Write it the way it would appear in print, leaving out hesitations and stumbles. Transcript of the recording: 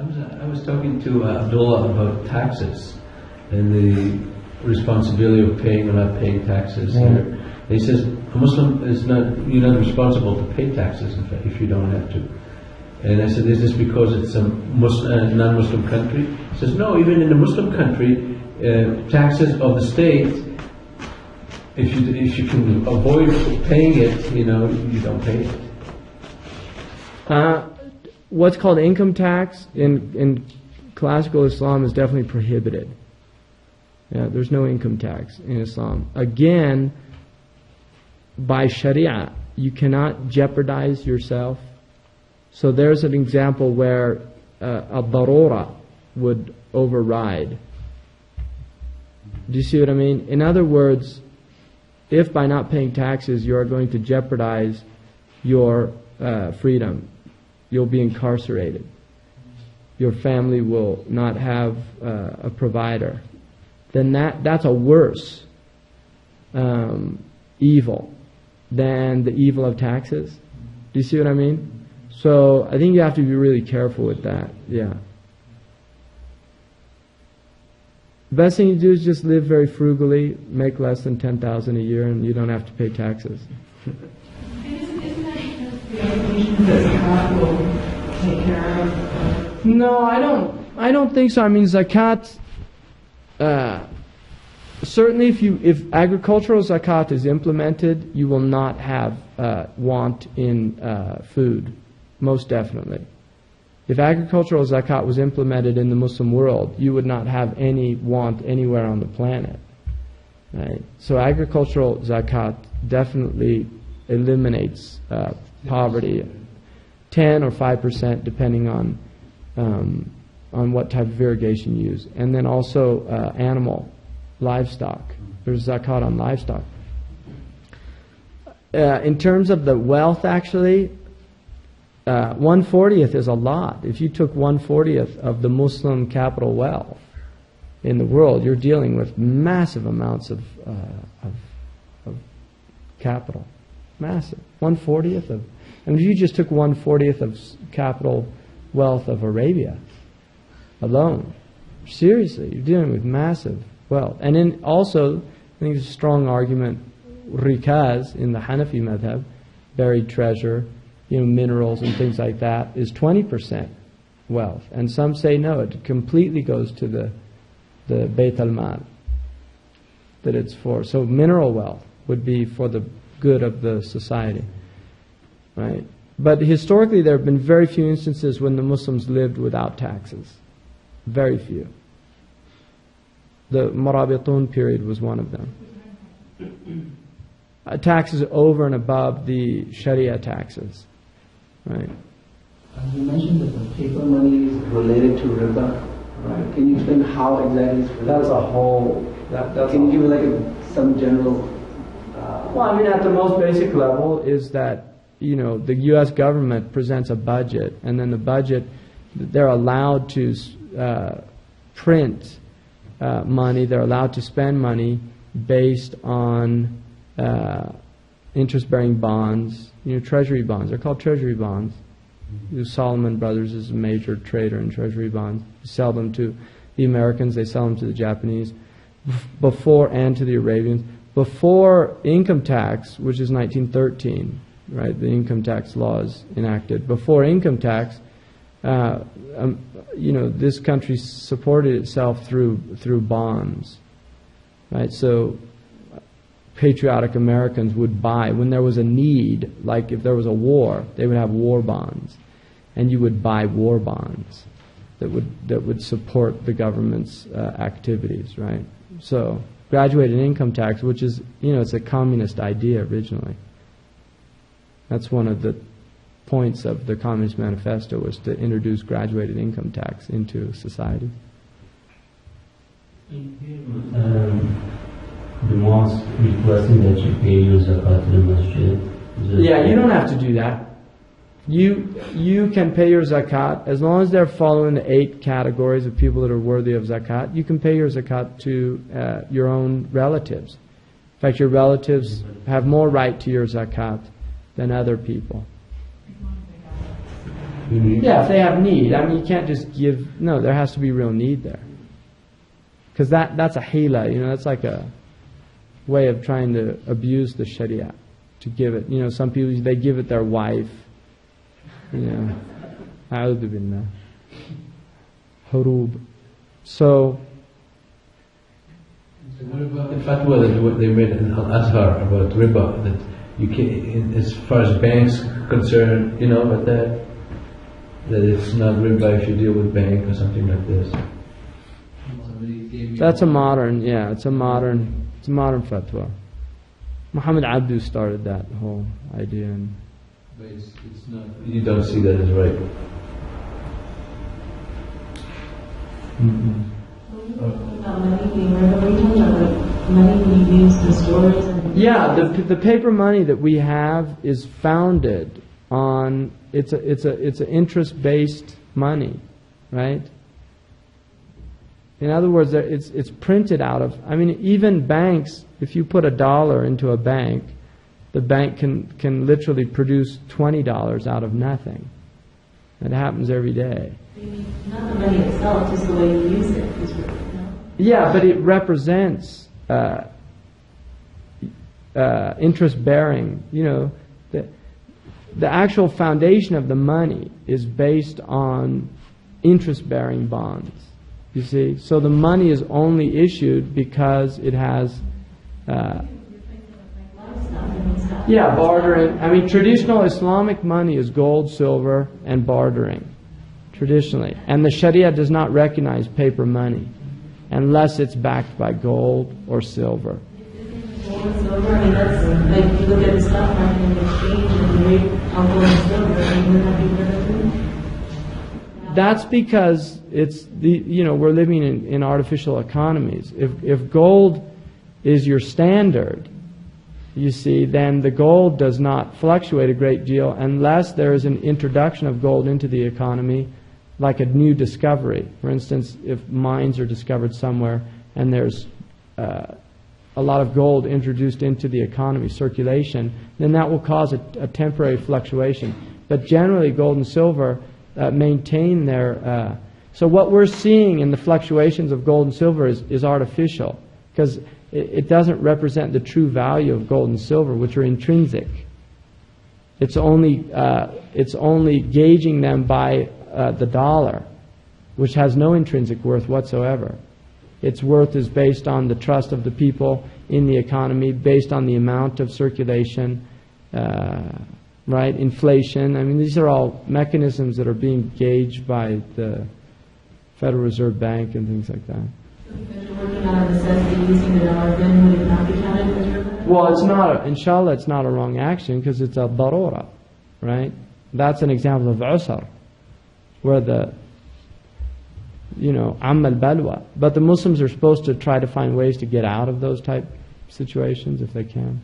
I was talking to Abdullah about taxes and the responsibility of paying or not paying taxes. And he says a Muslim is not, you're not responsible to pay taxes if you don't have to. And I said, is this because it's a non-Muslim country? He says, no, even in a Muslim country, taxes of the state, if you can avoid paying it, you don't pay it. What's called income tax in classical Islam is definitely prohibited. Yeah, there's no income tax in Islam. Again, by Sharia, you cannot jeopardize yourself. So there's an example where a darura would override. Do you see what I mean? In other words, if by not paying taxes you are going to jeopardize your freedom, you'll be incarcerated. Your family will not have a provider. Then that's a worse evil than the evil of taxes. Do you see what I mean? So I think you have to be really careful with that. Yeah. The best thing you do is just live very frugally, make less than $10,000 a year, and you don't have to pay taxes. No, I don't think so. I mean, zakat. Certainly, if agricultural zakat is implemented, you will not have want in food. Most definitely. If agricultural zakat was implemented in the Muslim world, you would not have any want anywhere on the planet. Right? So agricultural zakat definitely eliminates poverty, 10 or 5% depending on what type of irrigation you use. And then also livestock. There's zakat on livestock. In terms of the wealth, actually, 1/40th is a lot. If you took 1/40th of the Muslim capital wealth in the world, you're dealing with massive amounts of capital. Massive. 1/40th of... I mean, if you just took 1/40th of capital wealth of Arabia alone, seriously, you're dealing with massive wealth. And then also, I think there's a strong argument, rikaz in the Hanafi madhab, buried treasure, minerals and things like that, is 20% wealth. And some say no, it completely goes to the Bayt al-Mal that it's for. So mineral wealth would be for the good of the society. Right? But historically there have been very few instances when the Muslims lived without taxes. Very few. The Murabitun period was one of them. Taxes over and above the Sharia taxes. Right. You mentioned that the paper money is related to riba. Right. Can you explain how exactly it's related? That's a whole... Can you give some general... Well, I mean, at the most basic level is that, the U.S. government presents a budget, and then the budget, they're allowed to print money, they're allowed to spend money based on interest-bearing bonds, treasury bonds. They're called treasury bonds. Salomon Brothers is a major trader in treasury bonds. They sell them to the Americans, they sell them to the Japanese, and to the Arabians. Before income tax, which is 1913, right? The income tax law is enacted. Before income tax, this country supported itself through bonds, right? So patriotic Americans would buy, when there was a need, like if there was a war, they would have war bonds, and you would buy war bonds that would support the government's activities, right? So graduated income tax, which is, it's a communist idea originally. That's one of the points of the Communist Manifesto, was to introduce graduated income tax into society. The mosque requesting that you pay your zakat to the masjid. Yeah, you don't have to do that. You can pay your zakat as long as they're following the 8 categories of people that are worthy of zakat. You can pay your zakat to your own relatives. In fact, your relatives have more right to your zakat than other people. Yeah, if they have need. I mean, you can't just give. No, there has to be real need there. Because that's a hila, that's like a way of trying to abuse the sharia, to give it. Some people, they give it their wife. A'udhu billah. Hurub. So, what about the fatwa that what they made in Al-Azhar about riba, that you can, as far as banks concerned, about that it's not riba if you deal with bank or something like this. that's a modern, it's a modern fatwa. Muhammad Abdu started that whole idea. But it's not, you don't see that as right. Yeah, the paper money that we have is founded on it's an interest-based money, right? In other words, it's printed out of. I mean, even banks. If you put $1 into a bank, the bank can literally produce $20 out of nothing. It happens every day. Not the money itself, just the way you use it. Yeah, but it represents interest-bearing. The actual foundation of the money is based on interest-bearing bonds. You see, so the money is only issued because it has. Bartering. I mean, traditional Islamic money is gold, silver, and bartering. Traditionally, and the Sharia does not recognize paper money unless it's backed by gold or silver. Gold and silver, I mean, that's like you look at the stock market and exchange and the rate of gold and silver, I mean, wouldn't that be better? That's because we're living in artificial economies. If gold is your standard, you see, then the gold does not fluctuate a great deal unless there is an introduction of gold into the economy, like a new discovery. For instance, if mines are discovered somewhere and there's a lot of gold introduced into the economy, circulation, then that will cause a temporary fluctuation. But generally, gold and silver maintain their... so what we're seeing in the fluctuations of gold and silver is artificial, because it doesn't represent the true value of gold and silver, which are intrinsic. It's only gauging them by the dollar, which has no intrinsic worth whatsoever. Its worth is based on the trust of the people in the economy, based on the amount of circulation, right? Inflation. I mean, these are all mechanisms that are being gauged by the Federal Reserve Bank and things like that. Because you're working on necessity using the dollar, then would it not be counted as riba? Well, it's not. Inshallah, it's not a wrong action because it's a darura, right? That's an example of usr, where the ammal balwa. But the Muslims are supposed to try to find ways to get out of those type situations if they can.